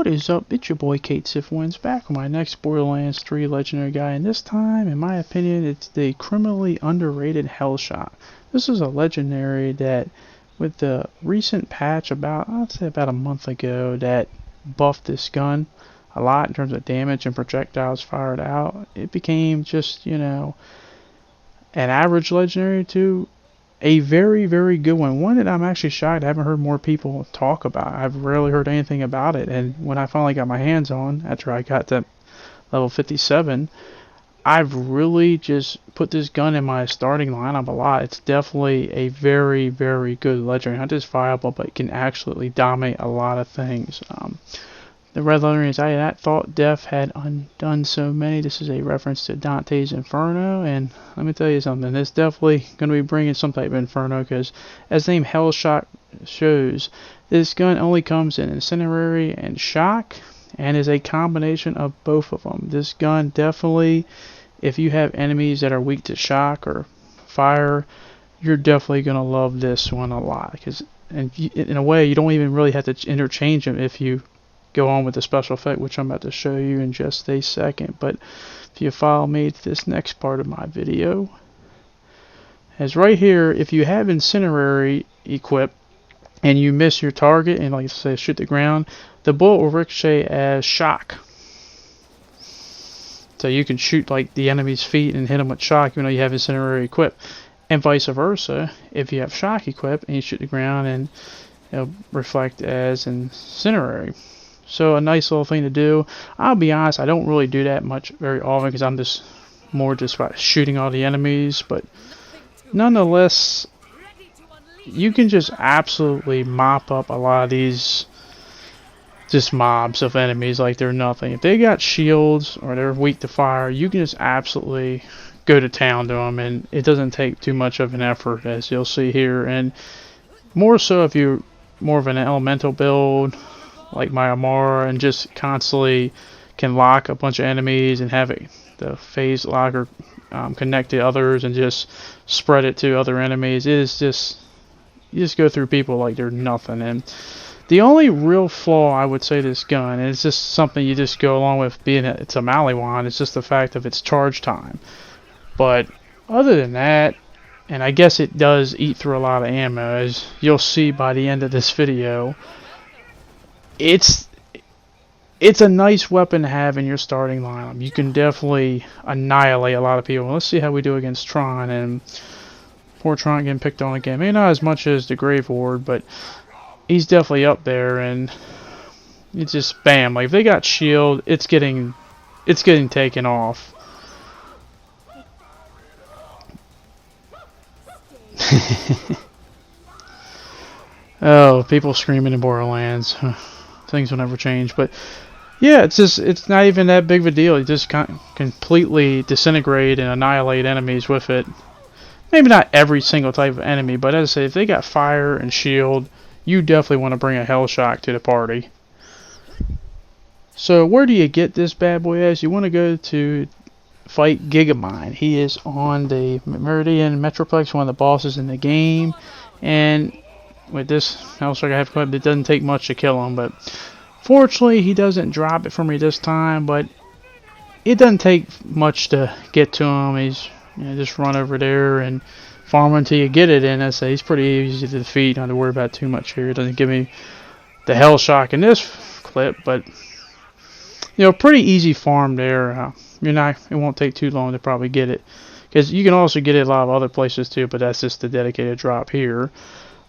What is up? It's your boy Kate Sifwins back with my next Borderlands 3 legendary guy, and this time, in my opinion, it's the criminally underrated Hellshock. This is a legendary that, with the recent patch I'd say about a month ago, that buffed this gun a lot in terms of damage and projectiles fired out. It became just, an average legendary to a very, very good one. One that I'm actually shocked I haven't heard more people talk about. I've rarely heard anything about it, and when I finally got my hands on, after I got to level 57, I've really just put this gun in my starting lineup a lot. It's definitely a very, very good legendary. Not just viable, but can actually dominate a lot of things. The red lettering is I thought Death had undone so many. This is a reference to Dante's Inferno, and let me tell you something. It's definitely going to be bringing some type of Inferno, because as the name Hellshock shows, this gun only comes in Incendiary and Shock, and is a combination of both of them. This gun definitely, if you have enemies that are weak to shock or fire, you're definitely going to love this one a lot, because in a way you don't even really have to interchange them if you go on with the special effect, which I'm about to show you in just a second. But if you follow me to this next part of my video, as right here, if you have Incendiary equipped and you miss your target and, like I say, shoot the ground, the bullet will ricochet as shock. So you can shoot like the enemy's feet and hit them with shock even though you have Incendiary equipped, and vice versa. If you have shock equipped and you shoot the ground, and it'll reflect as Incendiary. So a nice little thing to do. I'll be honest, I don't really do that much very often, because I'm just more about shooting all the enemies, but nonetheless, you can just absolutely mop up a lot of these just mobs of enemies like they're nothing. If they got shields or they're weak to fire, you can just absolutely go to town to them, and it doesn't take too much of an effort, as you'll see here. And more so if you're more of an elemental build like my Amara, and just constantly can lock a bunch of enemies and have the phase locker connect to others and just spread it to other enemies. It is just, you just go through people like they're nothing. And the only real flaw I would say this gun, and it's just something you just go along with being it's a Maliwan, it's just the fact of its charge time. But other than that, and I guess it does eat through a lot of ammo, as you'll see by the end of this video, it's a nice weapon to have in your starting lineup. You can definitely annihilate a lot of people. Let's see how we do against Tron, and poor Tron getting picked on again. Maybe not as much as the Grave Ward, but he's definitely up there, and it's just bam. Like if they got shield, it's getting taken off. Oh, people screaming in Borderlands. Things will never change, but yeah, it's not even that big of a deal. You just completely disintegrate and annihilate enemies with it. Maybe not every single type of enemy, but as I say, if they got fire and shield, you definitely want to bring a Hellshock to the party. So where do you get this bad boy as? You want to go to fight Gigamine. He is on the Meridian Metroplex, one of the bosses in the game, and with this Hellshock I have equipped, it doesn't take much to kill him, but fortunately he doesn't drop it for me this time. But it doesn't take much to get to him. He's just run over there and farm until you get it, and I say he's pretty easy to defeat. Not have to worry about too much here. It doesn't give me the Hellshock in this clip, but pretty easy farm there. It won't take too long to probably get it, because you can also get it a lot of other places too, but that's just the dedicated drop here.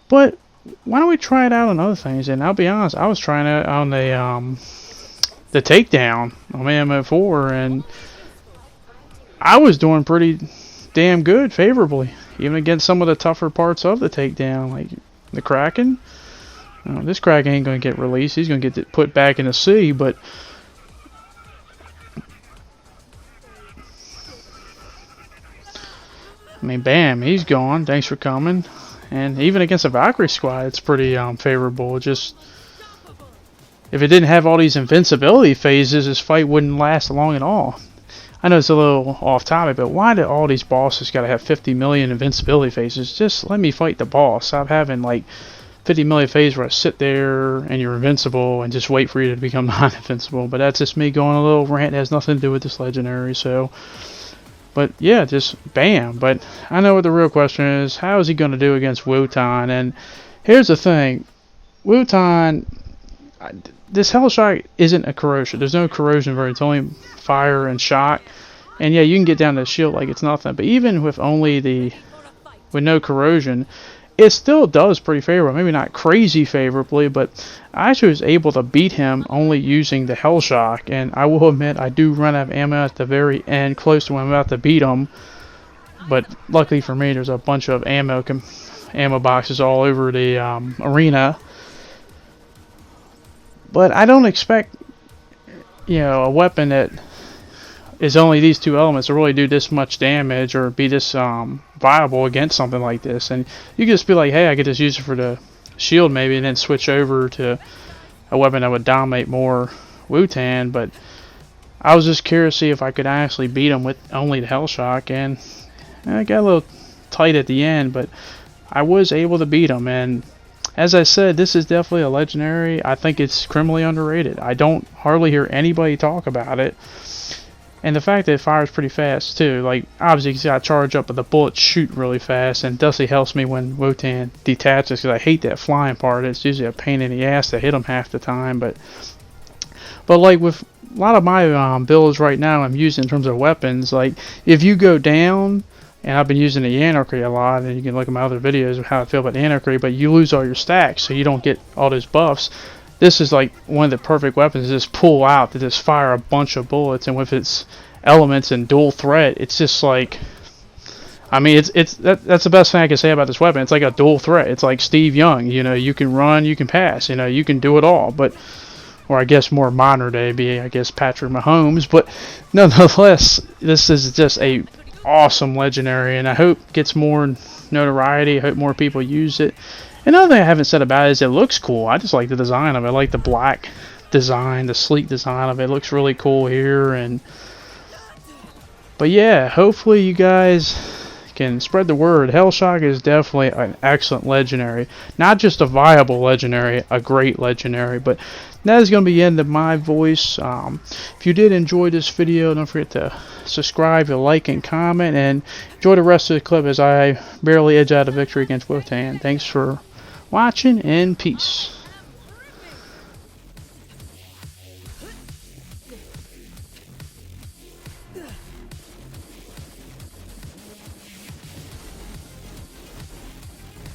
But why don't we try it out on other things? And I'll be honest, I was trying it on the takedown on MMO4, and I was doing pretty damn good, favorably, even against some of the tougher parts of the takedown, like the Kraken. This Kraken ain't going to get released. He's going to get put back in the sea, but I mean, bam, he's gone. Thanks for coming. And even against a Valkyrie squad, it's pretty favorable. Just if it didn't have all these invincibility phases, this fight wouldn't last long at all. I know it's a little off topic, but why do all these bosses gotta have 50 million invincibility phases? Just let me fight the boss. Stop having like 50 milli phase where I sit there and you're invincible and just wait for you to become non-invincible. But that's just me going a little rant. It has nothing to do with this legendary. So, but yeah, just bam. But I know what the real question is. How is he going to do against Wotan? And here's the thing. Wotan, this Hellshock isn't a corrosion. There's no corrosion variant. It's only fire and shock. And yeah, you can get down to the shield like it's nothing. But even with with no corrosion, it still does pretty favorable. Maybe not crazy favorably, but I actually was able to beat him only using the Hellshock. And I will admit, I do run out of ammo at the very end, close to when I'm about to beat him. But luckily for me, there's a bunch of ammo boxes all over the arena. But I don't expect, a weapon that is only these two elements to really do this much damage or be this viable against something like this. And you could just be like, hey, I could just use it for the shield maybe and then switch over to a weapon that would dominate more Wotan. But I was just curious to see if I could actually beat him with only the Hellshock, and I got a little tight at the end, but I was able to beat him. And as I said, this is definitely a legendary. I think it's criminally underrated. I don't hardly hear anybody talk about it. And the fact that it fires pretty fast too, like obviously you got to charge up, but the bullets shoot really fast, and Dusty helps me when Wotan detaches because I hate that flying part. It's usually a pain in the ass to hit him half the time. But like with a lot of my builds right now I'm using in terms of weapons, like if you go down, and I've been using the Anarchy a lot, and you can look at my other videos of how I feel about the Anarchy, but you lose all your stacks, so you don't get all those buffs. This is like one of the perfect weapons to just pull out, to just fire a bunch of bullets, and with its elements and dual threat, it's just like, I mean, that's the best thing I can say about this weapon. It's like a dual threat. It's like Steve Young, you can run, you can pass, you can do it all. But, or I guess more modern day, be I guess Patrick Mahomes. But nonetheless, this is just a awesome legendary, and I hope it gets more notoriety. I hope more people use it. Another thing I haven't said about it is it looks cool. I just like the design of it. I like the black design, the sleek design of it. It looks really cool here. But yeah, hopefully you guys can spread the word. Hellshock is definitely an excellent legendary. Not just a viable legendary, a great legendary. But that is going to be the end of my voice. If you did enjoy this video, don't forget to subscribe, like, and comment. And enjoy the rest of the clip as I barely edge out a victory against Wotan. Thanks for watching, and peace.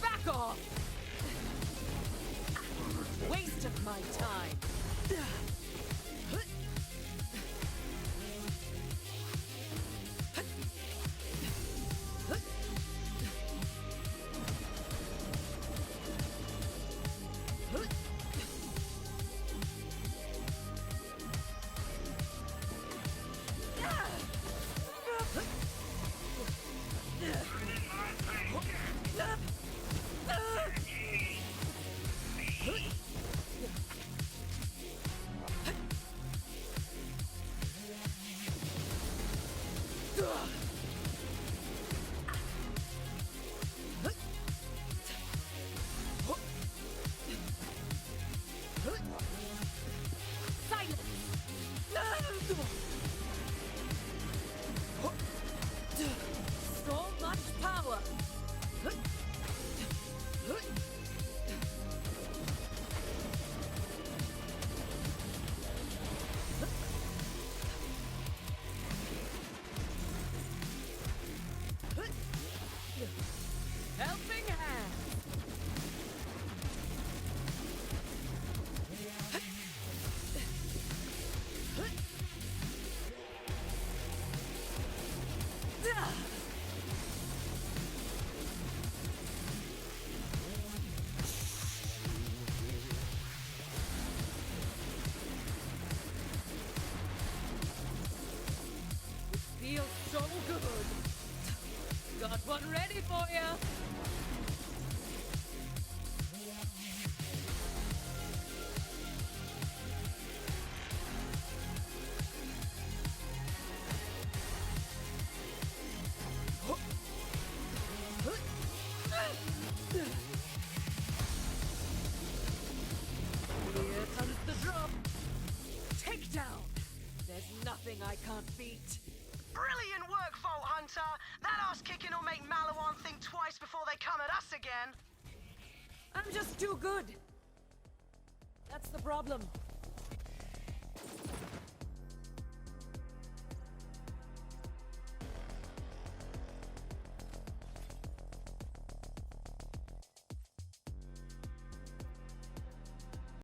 Back off! Waste of my time. So much power! Helping hand! Feels so good. Got one ready for you. again. I'm just too good. That's the problem.